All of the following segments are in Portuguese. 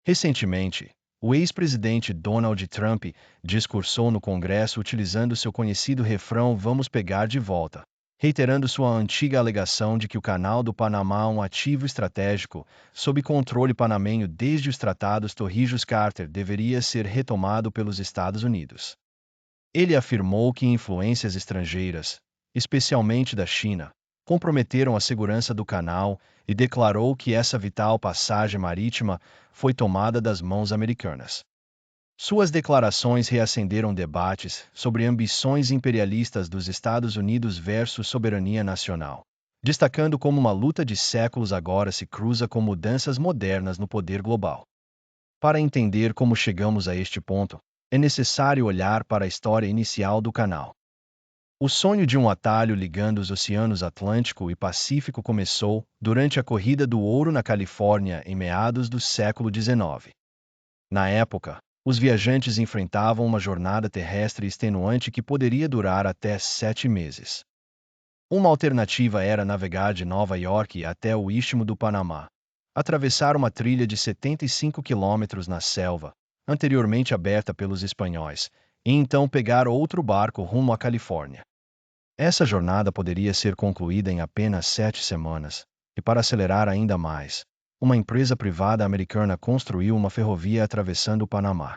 Recentemente, o ex-presidente Donald Trump discursou no Congresso utilizando seu conhecido refrão "Vamos pegar de volta", reiterando sua antiga alegação de que o Canal do Panamá é um ativo estratégico, sob controle panamenho desde os Tratados Torrijos-Carter, deveria ser retomado pelos Estados Unidos. Ele afirmou que influências estrangeiras, especialmente da China, comprometeram a segurança do canal e declarou que essa vital passagem marítima foi tomada das mãos americanas. Suas declarações reacenderam debates sobre ambições imperialistas dos Estados Unidos versus soberania nacional, destacando como uma luta de séculos agora se cruza com mudanças modernas no poder global. Para entender como chegamos a este ponto, é necessário olhar para a história inicial do canal. O sonho de um atalho ligando os oceanos Atlântico e Pacífico começou durante a Corrida do Ouro na Califórnia em meados do século XIX. Na época, os viajantes enfrentavam uma jornada terrestre extenuante que poderia durar até 7 meses. Uma alternativa era navegar de Nova York até o Istmo do Panamá, atravessar uma trilha de 75 quilômetros na selva, anteriormente aberta pelos espanhóis, e então pegar outro barco rumo à Califórnia. Essa jornada poderia ser concluída em apenas 7 semanas, e para acelerar ainda mais, uma empresa privada americana construiu uma ferrovia atravessando o Panamá.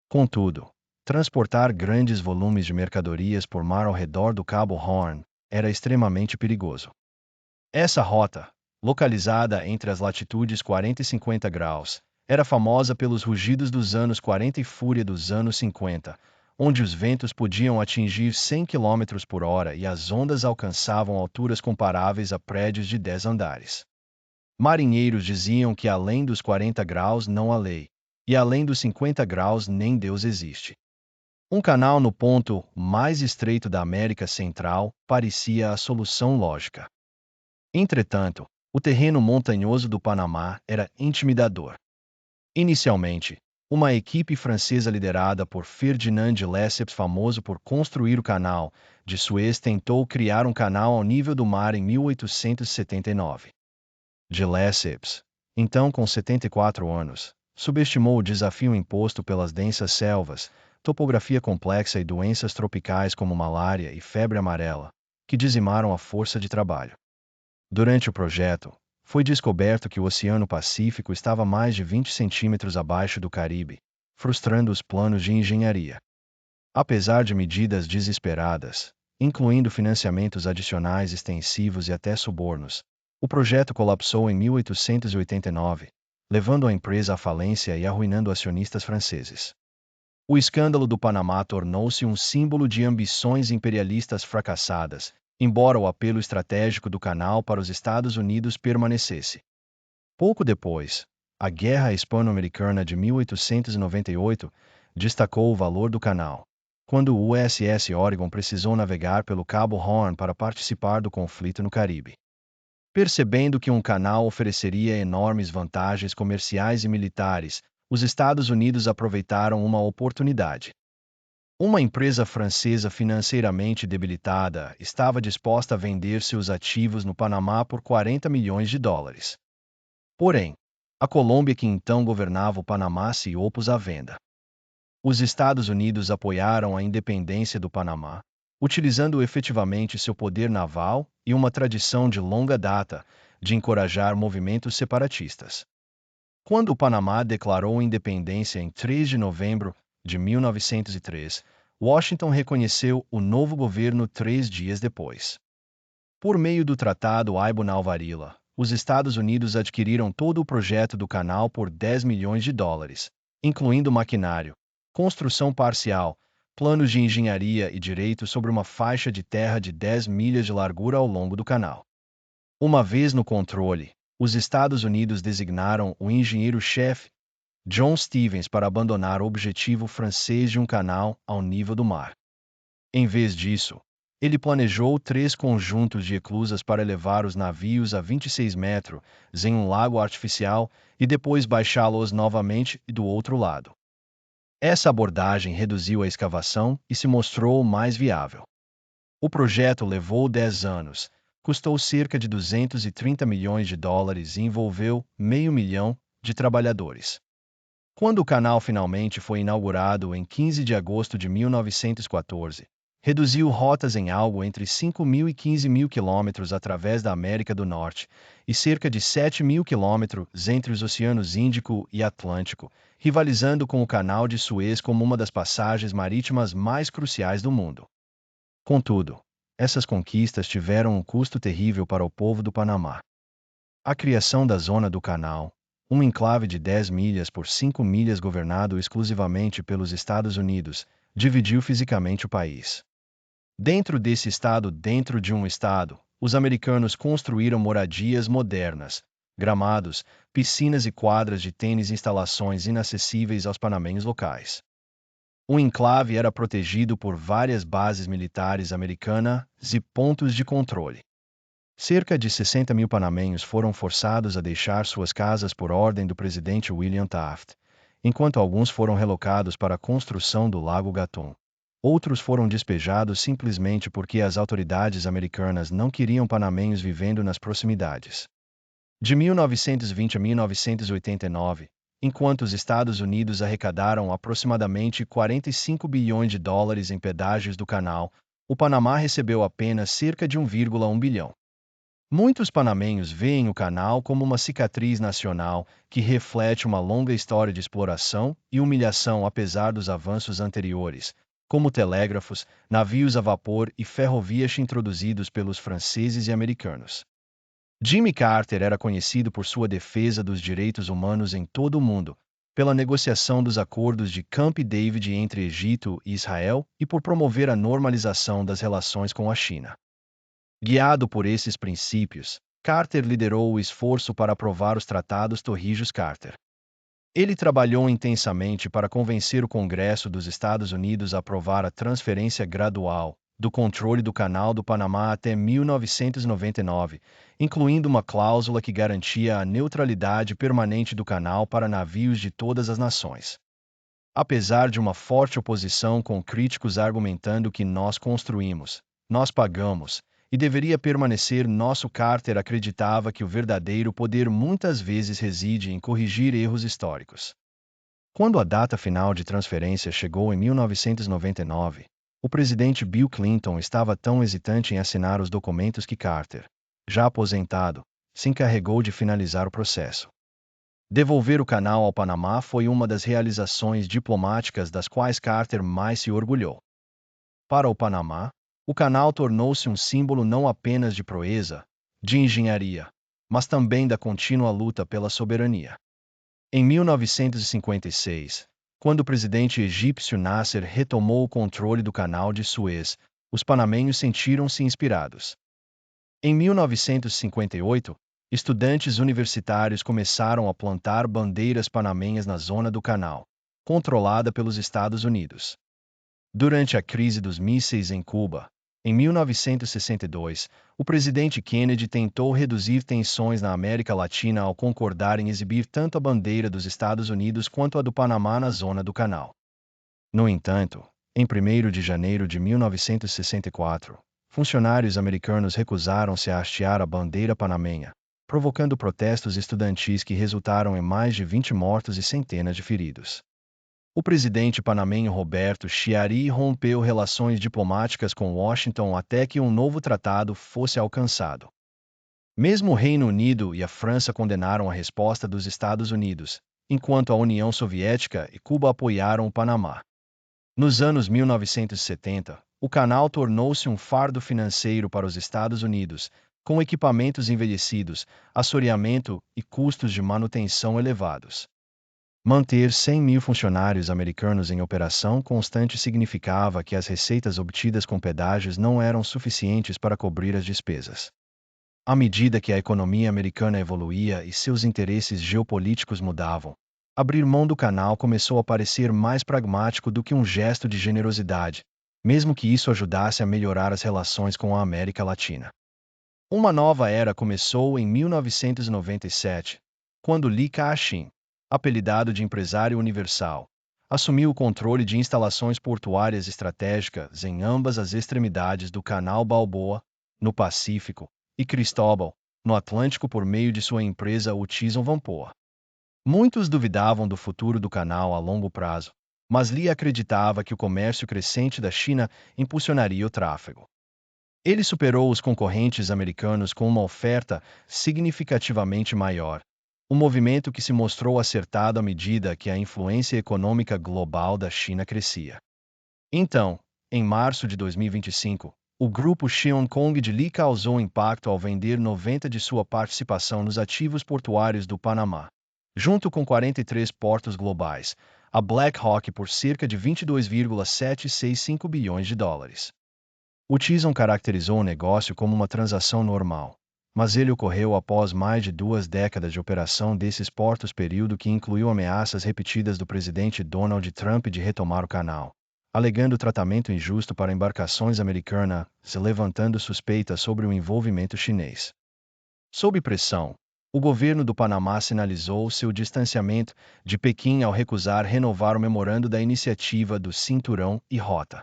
Contudo, transportar grandes volumes de mercadorias por mar ao redor do Cabo Horn era extremamente perigoso. Essa rota, localizada entre as latitudes 40 e 50 graus, era famosa pelos rugidos dos anos 40 e fúria dos anos 50, onde os ventos podiam atingir 100 km por hora e as ondas alcançavam alturas comparáveis a prédios de 10 andares. Marinheiros diziam que além dos 40 graus não há lei, e além dos 50 graus nem Deus existe. Um canal no ponto mais estreito da América Central parecia a solução lógica. Entretanto, o terreno montanhoso do Panamá era intimidador. Inicialmente, uma equipe francesa liderada por Ferdinand de Lesseps, famoso por construir o Canal de Suez, tentou criar um canal ao nível do mar em 1879. De Lesseps, então com 74 anos, subestimou o desafio imposto pelas densas selvas, topografia complexa e doenças tropicais como malária e febre amarela, que dizimaram a força de trabalho. Durante o projeto, foi descoberto que o Oceano Pacífico estava mais de 20 centímetros abaixo do Caribe, frustrando os planos de engenharia. Apesar de medidas desesperadas, incluindo financiamentos adicionais extensivos e até subornos, o projeto colapsou em 1889, levando a empresa à falência e arruinando acionistas franceses. O escândalo do Panamá tornou-se um símbolo de ambições imperialistas fracassadas, embora o apelo estratégico do canal para os Estados Unidos permanecesse. Pouco depois, a Guerra Hispano-Americana de 1898 destacou o valor do canal, quando o USS Oregon precisou navegar pelo Cabo Horn para participar do conflito no Caribe. Percebendo que um canal ofereceria enormes vantagens comerciais e militares, os Estados Unidos aproveitaram uma oportunidade. Uma empresa francesa financeiramente debilitada estava disposta a vender seus ativos no Panamá por 40 milhões de dólares. Porém, a Colômbia, que então governava o Panamá, se opôs à venda. Os Estados Unidos apoiaram a independência do Panamá, utilizando efetivamente seu poder naval e uma tradição de longa data de encorajar movimentos separatistas. Quando o Panamá declarou independência em 3 de novembro de 1903, Washington reconheceu o novo governo 3 dias depois. Por meio do Tratado Aibon-Alvarilla, os Estados Unidos adquiriram todo o projeto do canal por 10 milhões de dólares, incluindo maquinário, construção parcial, planos de engenharia e direitos sobre uma faixa de terra de 10 milhas de largura ao longo do canal. Uma vez no controle, os Estados Unidos designaram o engenheiro-chefe John Stevens para abandonar o objetivo francês de um canal ao nível do mar. Em vez disso, ele planejou 3 conjuntos de eclusas para elevar os navios a 26 metros em um lago artificial e depois baixá-los novamente do outro lado. Essa abordagem reduziu a escavação e se mostrou mais viável. O projeto levou 10 anos, custou cerca de 230 milhões de dólares e envolveu 500 mil de trabalhadores. Quando o canal finalmente foi inaugurado em 15 de agosto de 1914, reduziu rotas em algo entre 5.000 e 15.000 quilômetros através da América do Norte e cerca de 7.000 quilômetros entre os oceanos Índico e Atlântico, rivalizando com o Canal de Suez como uma das passagens marítimas mais cruciais do mundo. Contudo, essas conquistas tiveram um custo terrível para o povo do Panamá. A criação da Zona do Canal, um enclave de 10 milhas por 5 milhas governado exclusivamente pelos Estados Unidos, dividiu fisicamente o país. Dentro de um estado, os americanos construíram moradias modernas, gramados, piscinas e quadras de tênis e instalações inacessíveis aos panamenhos locais. O enclave era protegido por várias bases militares americanas e pontos de controle. Cerca de 60.000 panamenhos foram forçados a deixar suas casas por ordem do presidente William Taft, enquanto alguns foram relocados para a construção do Lago Gatun. Outros foram despejados simplesmente porque as autoridades americanas não queriam panamenhos vivendo nas proximidades. De 1920 a 1989, enquanto os Estados Unidos arrecadaram aproximadamente 45 bilhões de dólares em pedágios do canal, o Panamá recebeu apenas cerca de 1,1 bilhão. Muitos panamenhos veem o canal como uma cicatriz nacional que reflete uma longa história de exploração e humilhação apesar dos avanços anteriores, como telégrafos, navios a vapor e ferrovias introduzidos pelos franceses e americanos. Jimmy Carter era conhecido por sua defesa dos direitos humanos em todo o mundo, pela negociação dos acordos de Camp David entre Egito e Israel e por promover a normalização das relações com a China. Guiado por esses princípios, Carter liderou o esforço para aprovar os Tratados Torrijos-Carter. Ele trabalhou intensamente para convencer o Congresso dos Estados Unidos a aprovar a transferência gradual do controle do Canal do Panamá até 1999, incluindo uma cláusula que garantia a neutralidade permanente do canal para navios de todas as nações. Apesar de uma forte oposição com críticos argumentando que nós construímos, nós pagamos, e deveria permanecer nosso, Carter acreditava que o verdadeiro poder muitas vezes reside em corrigir erros históricos. Quando a data final de transferência chegou em 1999, o presidente Bill Clinton estava tão hesitante em assinar os documentos que Carter, já aposentado, se encarregou de finalizar o processo. Devolver o canal ao Panamá foi uma das realizações diplomáticas das quais Carter mais se orgulhou. Para o Panamá, o canal tornou-se um símbolo não apenas de proeza, de engenharia, mas também da contínua luta pela soberania. Em 1956, quando o presidente egípcio Nasser retomou o controle do Canal de Suez, os panamenhos sentiram-se inspirados. Em 1958, estudantes universitários começaram a plantar bandeiras panamenhas na zona do canal, controlada pelos Estados Unidos. Durante a crise dos mísseis em Cuba, em 1962, o presidente Kennedy tentou reduzir tensões na América Latina ao concordar em exibir tanto a bandeira dos Estados Unidos quanto a do Panamá na zona do canal. No entanto, em 1º de janeiro de 1964, funcionários americanos recusaram-se a hastear a bandeira panamenha, provocando protestos estudantis que resultaram em mais de 20 mortos e centenas de feridos. O presidente panamenho Roberto Chiari rompeu relações diplomáticas com Washington até que um novo tratado fosse alcançado. Mesmo o Reino Unido e a França condenaram a resposta dos Estados Unidos, enquanto a União Soviética e Cuba apoiaram o Panamá. Nos anos 1970, o canal tornou-se um fardo financeiro para os Estados Unidos, com equipamentos envelhecidos, assoreamento e custos de manutenção elevados. Manter 100.000 funcionários americanos em operação constante significava que as receitas obtidas com pedágios não eram suficientes para cobrir as despesas. À medida que a economia americana evoluía e seus interesses geopolíticos mudavam, abrir mão do canal começou a parecer mais pragmático do que um gesto de generosidade, mesmo que isso ajudasse a melhorar as relações com a América Latina. Uma nova era começou em 1997, quando Li Ka-shing, apelidado de empresário universal, assumiu o controle de instalações portuárias estratégicas em ambas as extremidades do Canal Balboa, no Pacífico, e Cristóbal, no Atlântico por meio de sua empresa Hutchison Whampoa. Muitos duvidavam do futuro do canal a longo prazo, mas Lee acreditava que o comércio crescente da China impulsionaria o tráfego. Ele superou os concorrentes americanos com uma oferta significativamente maior, um movimento que se mostrou acertado à medida que a influência econômica global da China crescia. Então, em março de 2025, o grupo Shein Kong de Lee causou impacto ao vender 90% de sua participação nos ativos portuários do Panamá, junto com 43 portos globais, a BlackRock por cerca de 22,765 bilhões de dólares. O Tyson caracterizou o negócio como uma transação normal, mas ele ocorreu após mais de 2 décadas de operação desses portos, período que incluiu ameaças repetidas do presidente Donald Trump de retomar o canal, alegando tratamento injusto para embarcações americanas, se levantando suspeitas sobre o envolvimento chinês. Sob pressão, o governo do Panamá sinalizou seu distanciamento de Pequim ao recusar renovar o memorando da iniciativa do Cinturão e Rota.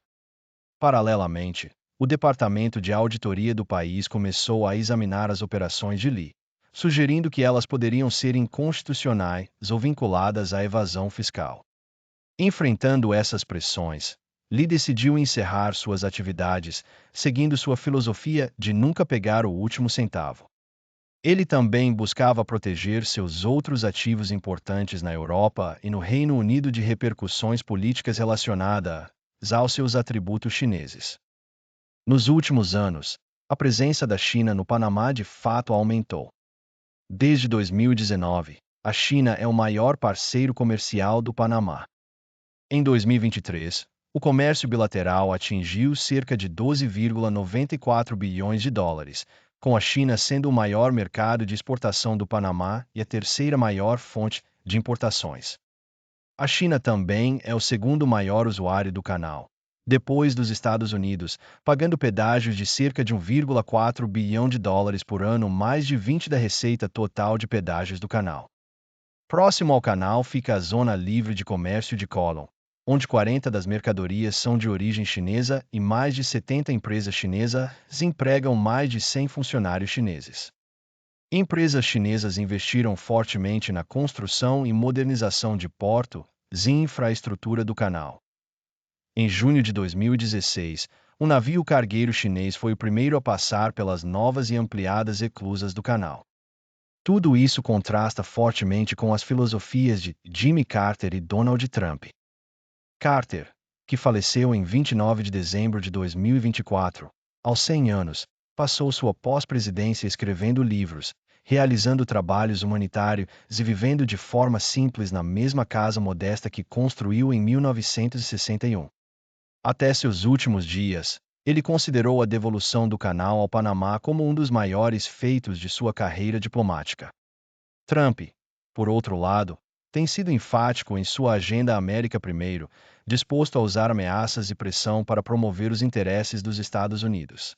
Paralelamente, o Departamento de Auditoria do país começou a examinar as operações de Lee, sugerindo que elas poderiam ser inconstitucionais ou vinculadas à evasão fiscal. Enfrentando essas pressões, Lee decidiu encerrar suas atividades, seguindo sua filosofia de nunca pegar o último centavo. Ele também buscava proteger seus outros ativos importantes na Europa e no Reino Unido de repercussões políticas relacionadas aos seus atributos chineses. Nos últimos anos, a presença da China no Panamá de fato aumentou. Desde 2019, a China é o maior parceiro comercial do Panamá. Em 2023, o comércio bilateral atingiu cerca de 12,94 bilhões de dólares, com a China sendo o maior mercado de exportação do Panamá e a terceira maior fonte de importações. A China também é o segundo maior usuário do canal, depois dos Estados Unidos, pagando pedágios de cerca de 1,4 bilhão de dólares por ano, mais de 20% da receita total de pedágios do canal. Próximo ao canal fica a Zona Livre de Comércio de Colón, onde 40% das mercadorias são de origem chinesa e mais de 70 empresas chinesas empregam mais de 100 funcionários chineses. Empresas chinesas investiram fortemente na construção e modernização de portos e infraestrutura do canal. Em junho de 2016, um navio cargueiro chinês foi o primeiro a passar pelas novas e ampliadas esclusas do canal. Tudo isso contrasta fortemente com as filosofias de Jimmy Carter e Donald Trump. Carter, que faleceu em 29 de dezembro de 2024, aos 100 anos, passou sua pós-presidência escrevendo livros, realizando trabalhos humanitários e vivendo de forma simples na mesma casa modesta que construiu em 1961. Até seus últimos dias, ele considerou a devolução do canal ao Panamá como um dos maiores feitos de sua carreira diplomática. Trump, por outro lado, tem sido enfático em sua agenda América Primeiro, disposto a usar ameaças e pressão para promover os interesses dos Estados Unidos.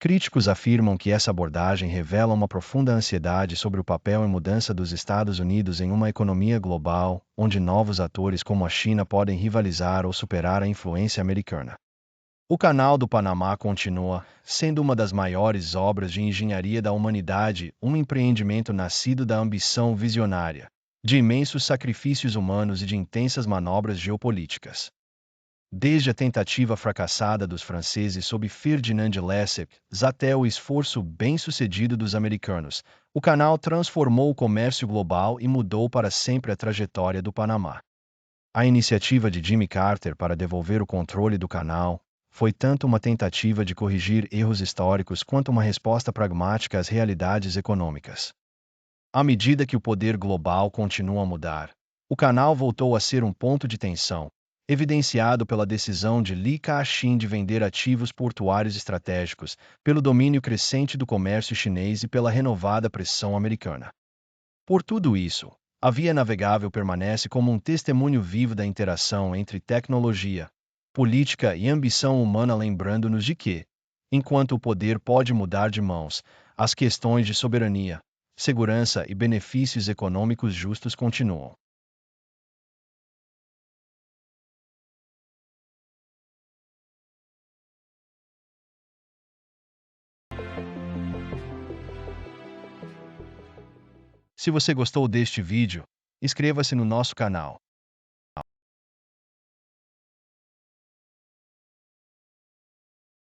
Críticos afirmam que essa abordagem revela uma profunda ansiedade sobre o papel e mudança dos Estados Unidos em uma economia global, onde novos atores como a China podem rivalizar ou superar a influência americana. O Canal do Panamá continua sendo uma das maiores obras de engenharia da humanidade, um empreendimento nascido da ambição visionária, de imensos sacrifícios humanos e de intensas manobras geopolíticas. Desde a tentativa fracassada dos franceses sob Ferdinand de Lesseps até o esforço bem-sucedido dos americanos, o canal transformou o comércio global e mudou para sempre a trajetória do Panamá. A iniciativa de Jimmy Carter para devolver o controle do canal foi tanto uma tentativa de corrigir erros históricos quanto uma resposta pragmática às realidades econômicas. À medida que o poder global continua a mudar, o canal voltou a ser um ponto de tensão, evidenciado pela decisão de Li Ka-shing de vender ativos portuários estratégicos, pelo domínio crescente do comércio chinês e pela renovada pressão americana. Por tudo isso, a Via Navegável permanece como um testemunho vivo da interação entre tecnologia, política e ambição humana, lembrando-nos de que, enquanto o poder pode mudar de mãos, as questões de soberania, segurança e benefícios econômicos justos continuam. Se você gostou deste vídeo, Inscreva-se no nosso canal.